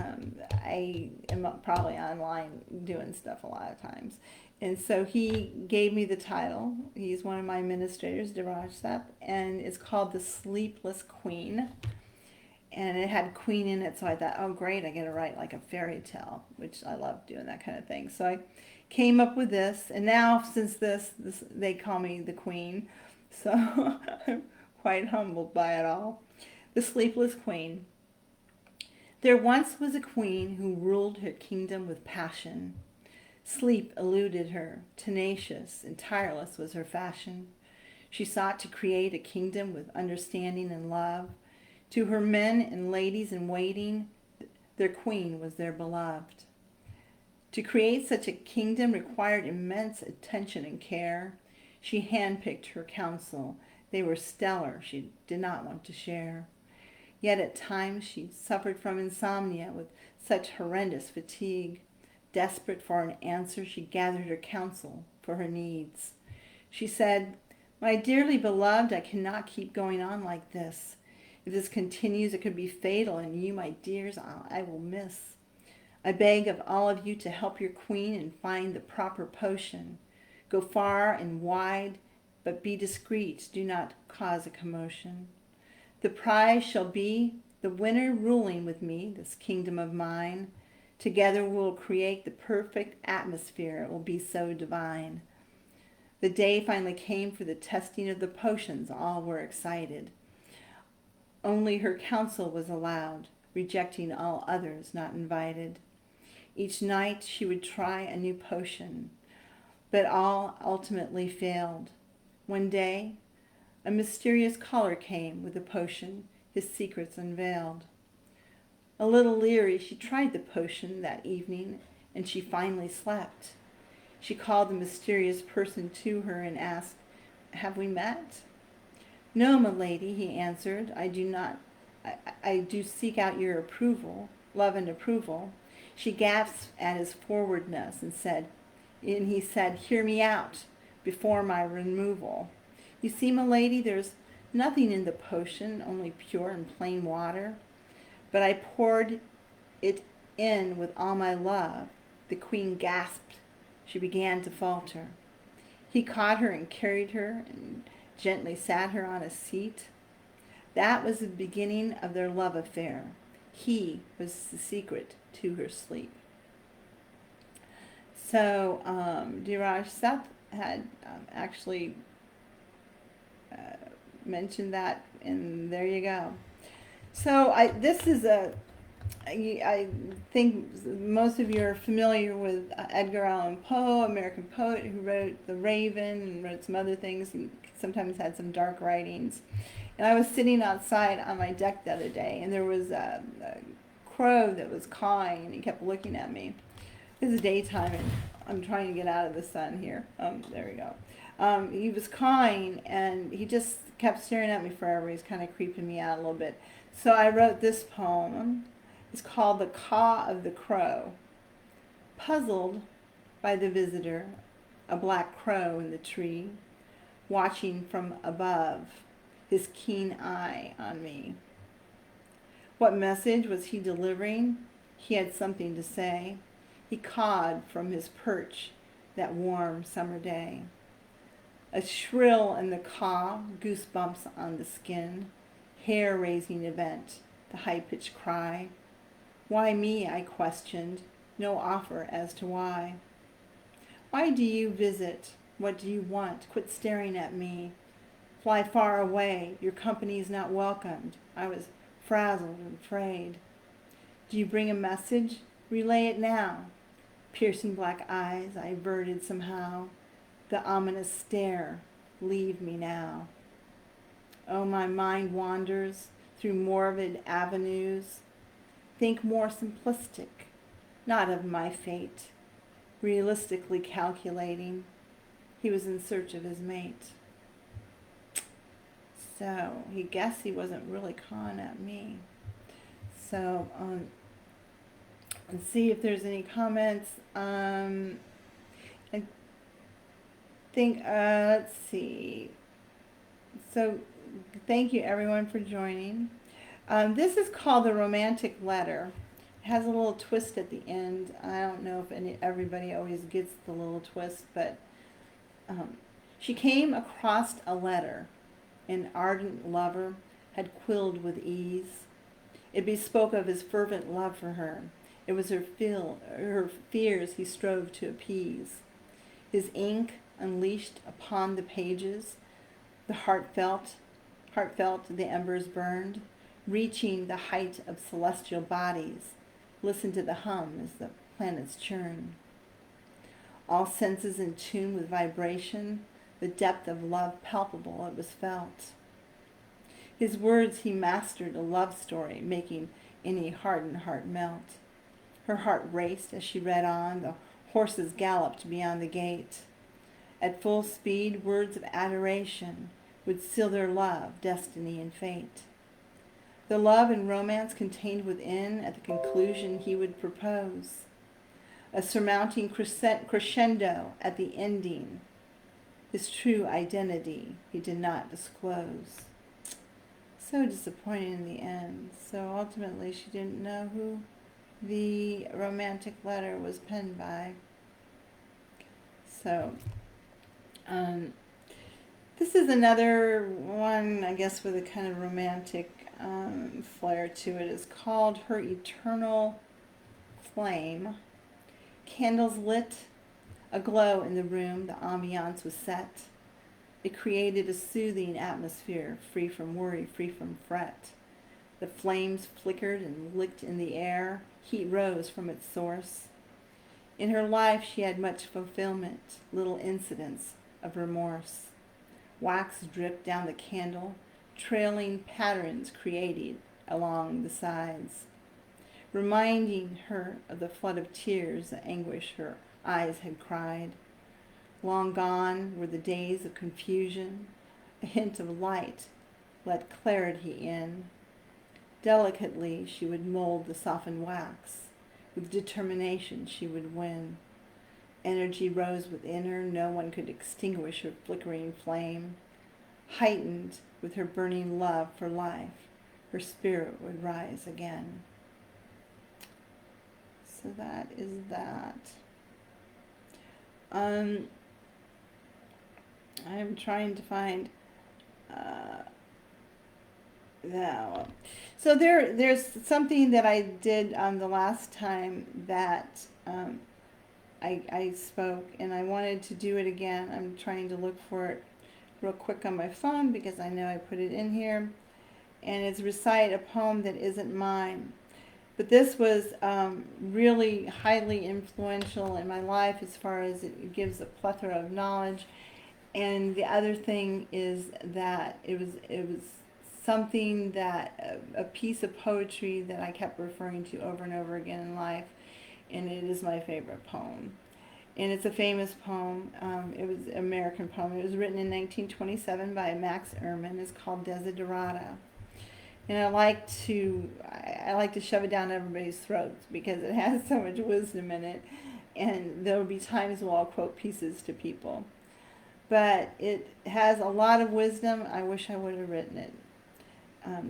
I am probably online doing stuff a lot of times. And so he gave me the title. He's one of my administrators, Daraj Seth, and it's called The Sleepless Queen. And it had queen in it, so I thought, oh great, I get to write like a fairy tale, which I love doing that kind of thing. So I came up with this, and now since this they call me the queen, so I'm quite humbled by it all. The Sleepless Queen. There once was a queen who ruled her kingdom with passion. Sleep eluded her, tenacious and tireless was her fashion. She sought to create a kingdom with understanding and love. To her men and ladies in waiting, their queen was their beloved. To create such a kingdom required immense attention and care. She handpicked her council. They were stellar. She did not want to share. Yet at times she suffered from insomnia with such horrendous fatigue. Desperate for an answer, she gathered her counsel for her needs. She said, "My dearly beloved, I cannot keep going on like this. If this continues, it could be fatal, and you, my dears, I will miss. I beg of all of you to help your queen and find the proper potion. Go far and wide, but be discreet. Do not cause a commotion. The prize shall be the winner ruling with me this kingdom of mine. Together we'll create the perfect atmosphere. It will be so divine." The day finally came for the testing of the potions. All were excited. Only her counsel was allowed, rejecting all others not invited. Each night she would try a new potion, but all ultimately failed. One day, a mysterious caller came with a potion, his secrets unveiled. A little leery, she tried the potion that evening, and she finally slept. She called the mysterious person to her and asked, "Have we met?" "No, milady," he answered, I do seek out your approval, love and approval." She gasped at his forwardness and he said, "Hear me out before my removal. You see, milady, there's nothing in the potion, only pure and plain water. But I poured it in with all my love." The queen gasped. She began to falter. He caught her and carried her and gently sat her on a seat. That was the beginning of their love affair. He was the secret to her sleep. So Diraj Seth had actually mentioned that, and there you go. So this is a I think most of you are familiar with Edgar Allan Poe, American poet who wrote The Raven and wrote some other things. He sometimes had some dark writings. And I was sitting outside on my deck the other day, and there was a crow that was cawing, and he kept looking at me. It was daytime, and I'm trying to get out of the sun here. There we go. He was cawing, and he just kept staring at me forever. He's kind of creeping me out a little bit. So I wrote this poem. It's called The Caw of the Crow. Puzzled by the visitor, a black crow in the tree, watching from above, his keen eye on me. What message was he delivering? He had something to say. He cawed from his perch that warm summer day. A shrill in the caw, goosebumps on the skin, hair-raising event, the high-pitched cry. Why me, I questioned, no offer as to why. Why do you visit? What do you want? Quit staring at me. Fly far away, your company's not welcomed. I was frazzled and afraid. Do you bring a message? Relay it now. Piercing black eyes, I averted somehow. The ominous stare, leave me now. Oh, my mind wanders through morbid avenues. Think more simplistic, not of my fate. Realistically calculating, he was in search of his mate. So he guessed he wasn't really cawing at me. So let's see if there's any comments. I think let's see. So thank you everyone for joining. This is called The Romantic Letter. It has a little twist at the end. I don't know if everybody always gets the little twist, but she came across a letter an ardent lover had quilled with ease. It bespoke of his fervent love for her. It was her fears he strove to appease. His ink unleashed upon the pages, the heartfelt the embers burned, reaching the height of celestial bodies. Listen to the hum as the planets churn. All senses in tune with vibration, the depth of love palpable, it was felt. His words he mastered a love story, making any hardened heart melt. Her heart raced as she read on, the horses galloped beyond the gate. At full speed, words of adoration would seal their love, destiny, and fate. The love and romance contained within, at the conclusion he would propose. A surmounting crescendo at the ending. His true identity he did not disclose. So disappointing in the end. So ultimately she didn't know who the romantic letter was penned by. So this is another one, I guess, with a kind of romantic flair to it. It's called Her Eternal Flame. Candles lit, a glow in the room, the ambiance was set. It created a soothing atmosphere, free from worry, free from fret. The flames flickered and licked in the air. Heat rose from its source. In her life she had much fulfillment, little incidents of remorse. Wax dripped down the candle, trailing patterns created along the sides, reminding her of the flood of tears, the anguish her eyes had cried. Long gone were the days of confusion. A hint of light let clarity in. Delicately she would mold the softened wax. With determination she would win. Energy rose within her. No one could extinguish her flickering flame. Heightened with her burning love for life, her spirit would rise again. So that is that. I'm trying to find that. So there's something that I did the last time that I spoke, and I wanted to do it again. I'm trying to look for it real quick on my phone because I know I put it in here. And it's recite a poem that isn't mine. But this was really highly influential in my life as far as it gives a plethora of knowledge. And the other thing is that it was something that a piece of poetry that I kept referring to over and over again in life, and it is my favorite poem. And it's a famous poem. It was an American poem. It was written in 1927 by Max Ehrmann. It's called Desirado. And I like to shove it down everybody's throats because it has so much wisdom in it. And there will be times where I'll quote pieces to people. But it has a lot of wisdom. I wish I would have written it.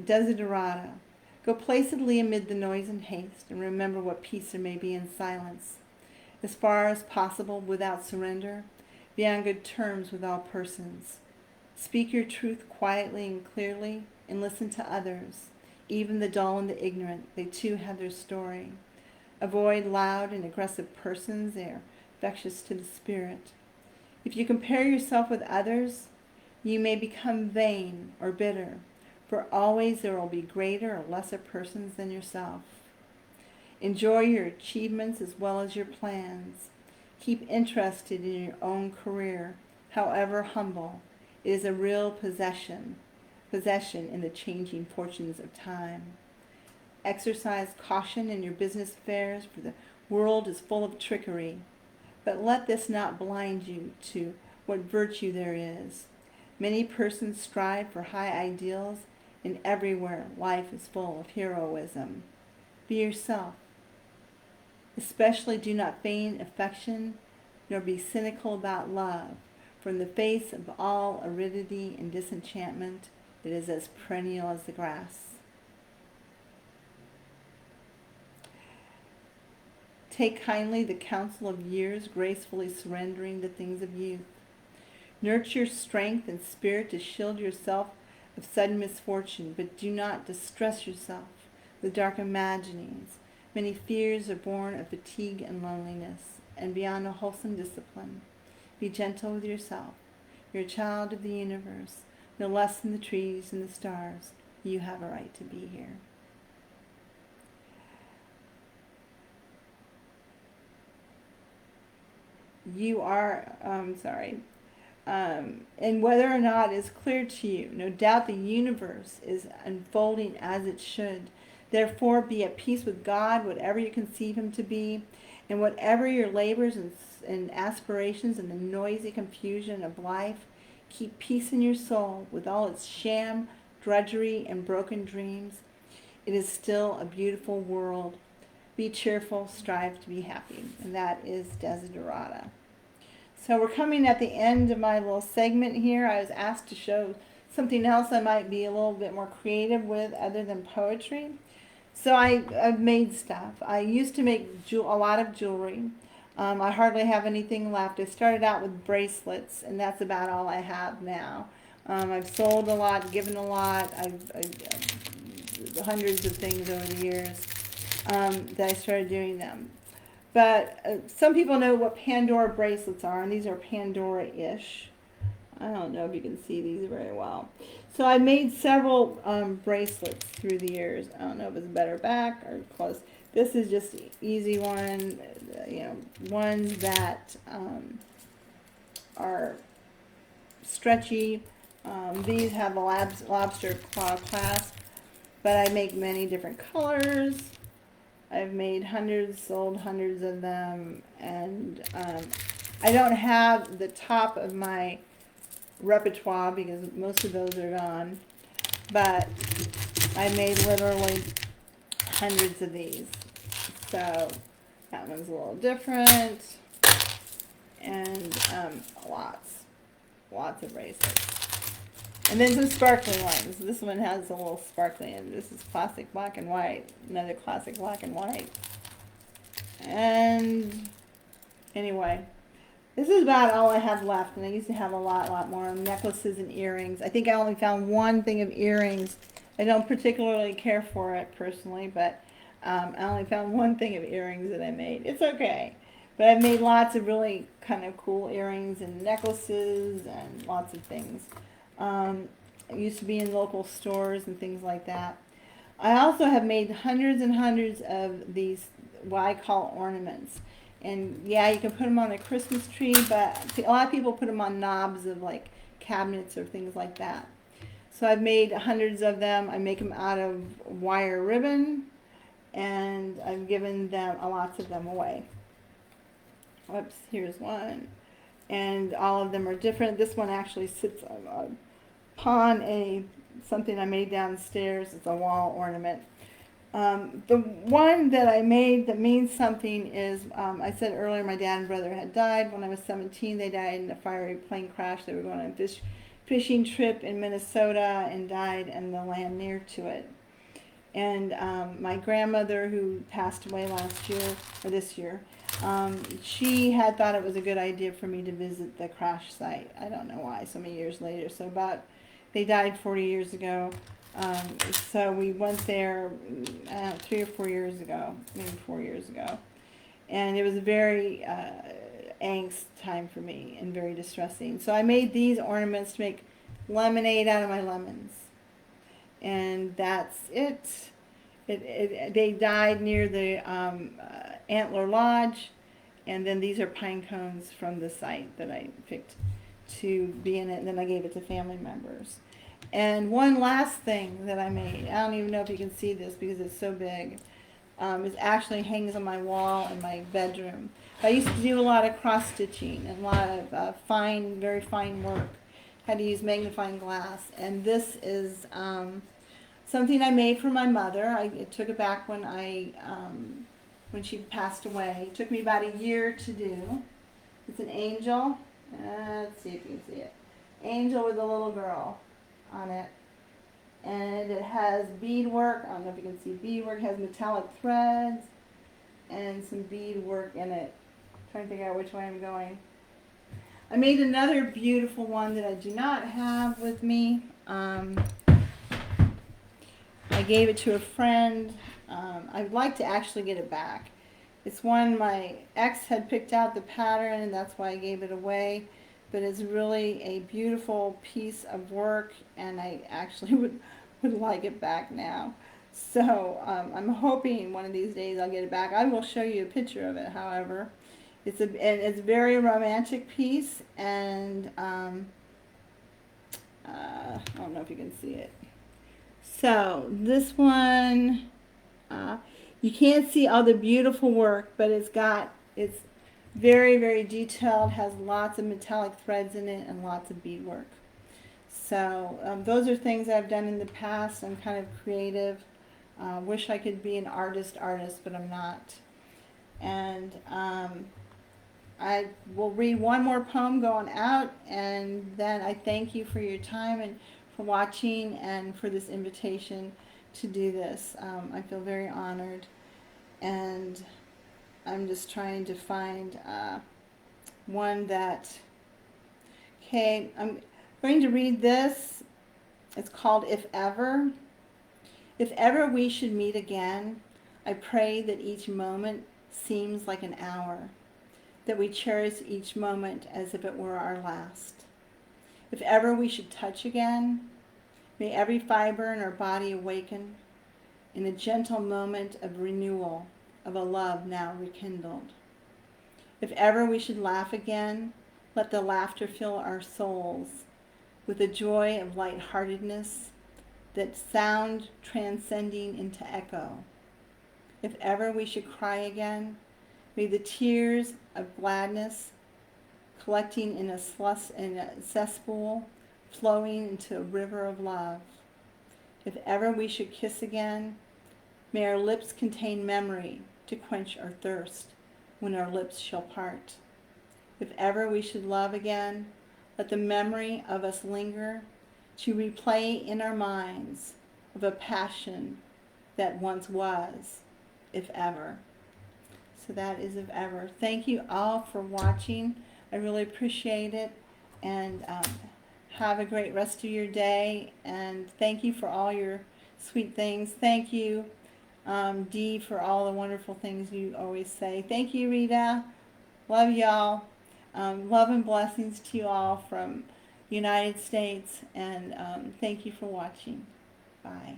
Desirado. Go placidly amid the noise and haste, and remember what peace there may be in silence. As far as possible, without surrender, be on good terms with all persons. Speak your truth quietly and clearly, and listen to others, even the dull and the ignorant. They too have their story. Avoid loud and aggressive persons. They are infectious to the spirit. If you compare yourself with others, you may become vain or bitter, for always there will be greater or lesser persons than yourself. Enjoy your achievements as well as your plans. Keep interested in your own career, however humble. It is a real possession in the changing fortunes of time. Exercise caution in your business affairs, for the world is full of trickery. But let this not blind you to what virtue there is. Many persons strive for high ideals, and everywhere life is full of heroism. Be yourself. Especially do not feign affection, nor be cynical about love, for in the face of all aridity and disenchantment, it is as perennial as the grass. Take kindly the counsel of years, gracefully surrendering the things of youth. Nurture strength and spirit to shield yourself of sudden misfortune, but do not distress yourself with dark imaginings. Many fears are born of fatigue and loneliness, and beyond a wholesome discipline. Be gentle with yourself. You're a child of the universe, no less than the trees and the stars. You have a right to be here. You are, and whether or not is clear to you, no doubt the universe is unfolding as it should. Therefore, be at peace with God, whatever you conceive him to be, and whatever your labors and aspirations and the noisy confusion of life, keep peace in your soul with all its sham, drudgery, and broken dreams. It is still a beautiful world. Be cheerful, strive to be happy. And that is Desirado. So we're coming at the end of my little segment here. I was asked to show something else I might be a little bit more creative with other than poetry. So I've made stuff. I used to make a lot of jewelry. I hardly have anything left. I started out with bracelets, and that's about all I have now. I've sold a lot, given a lot. I've hundreds of things over the years that I started doing them. But some people know what Pandora bracelets are, and these are Pandora-ish. I don't know if you can see these very well. So I made several bracelets through the years. I don't know if it's better back or close. This is just an easy one, ones that are stretchy. These have a lobster claw clasp, but I make many different colors. I've made hundreds, sold hundreds of them, and I don't have the top of my repertoire because most of those are gone, but I made literally hundreds of these. So that one's a little different, and lots of bracelets. And then some sparkly ones. This one has a little sparkly, and this is classic black and white. Another classic black and white. And anyway, this is about all I have left, and I used to have a lot more necklaces and earrings. I think I only found one thing of earrings. I don't particularly care for it personally, but I only found one thing of earrings that I made. It's okay. But I've made lots of really kind of cool earrings and necklaces and lots of things. I used to be in local stores and things like that. I also have made hundreds and hundreds of these, what I call ornaments. And yeah, you can put them on a Christmas tree, but a lot of people put them on knobs of like cabinets or things like that. So I've made hundreds of them. I make them out of wire ribbon, and I've given them lots of them away. Oops, here's one. And all of them are different. This one actually sits upon something I made downstairs. It's a wall ornament. The one that I made that means something is, I said earlier my dad and brother had died when I was 17. They died in a fiery plane crash. They were going on a fishing trip in Minnesota and died in the land near to it. And my grandmother, who passed away last year, or this year, she had thought it was a good idea for me to visit the crash site. I don't know why, so many years later. So they died 40 years ago. So we went there 3 or 4 years ago, maybe 4 years ago. And it was a very angst time for me and very distressing. So I made these ornaments to make lemonade out of my lemons. And that's it. They died near the Antler Lodge, and then these are pine cones from the site that I picked to be in it, and then I gave it to family members. And one last thing that I made, I don't even know if you can see this because it's so big, it actually hangs on my wall in my bedroom. I used to do a lot of cross stitching and a lot of fine, very fine work. Had to use magnifying glass, and this is something I made for my mother. I took it back when she passed away. It took me about a year to do. It's an angel. Let's see if you can see it. Angel with a little girl on it. And it has beadwork. I don't know if you can see beadwork. It has metallic threads and some beadwork in it. I'm trying to figure out which way I'm going. I made another beautiful one that I do not have with me. I gave it to a friend. I'd like to actually get it back. It's one my ex had picked out the pattern, and that's why I gave it away. But it's really a beautiful piece of work, and I actually would like it back now. So I'm hoping one of these days I'll get it back. I will show you a picture of it, however. It's a very romantic piece, and I don't know if you can see it. So this one, you can't see all the beautiful work, but it's very, very detailed, has lots of metallic threads in it and lots of beadwork. So those are things I've done in the past. I'm kind of creative. Wish I could be an artist, but I'm not. And I will read one more poem going out, and then I thank you for your time and for watching and for this invitation to do this. I feel very honored, and I'm just trying to find one that, okay, I'm going to read this. It's called If Ever. If ever we should meet again, I pray that each moment seems like an hour, that we cherish each moment as if it were our last. If ever we should touch again, may every fiber in our body awaken in a gentle moment of renewal of a love now rekindled. If ever we should laugh again, let the laughter fill our souls with the joy of lightheartedness, that sound transcending into echo. If ever we should cry again, may the tears of gladness collecting in a cesspool, flowing into a river of love. If ever we should kiss again, may our lips contain memory to quench our thirst when our lips shall part. If ever we should love again, let the memory of us linger to replay in our minds of a passion that once was, if ever. So that is If Ever. Thank you all for watching. I really appreciate it, and have a great rest of your day, and thank you for all your sweet things. Thank you, Dee, for all the wonderful things you always say. Thank you, Rita. Love y'all. Love and blessings to you all from United States, and thank you for watching. Bye.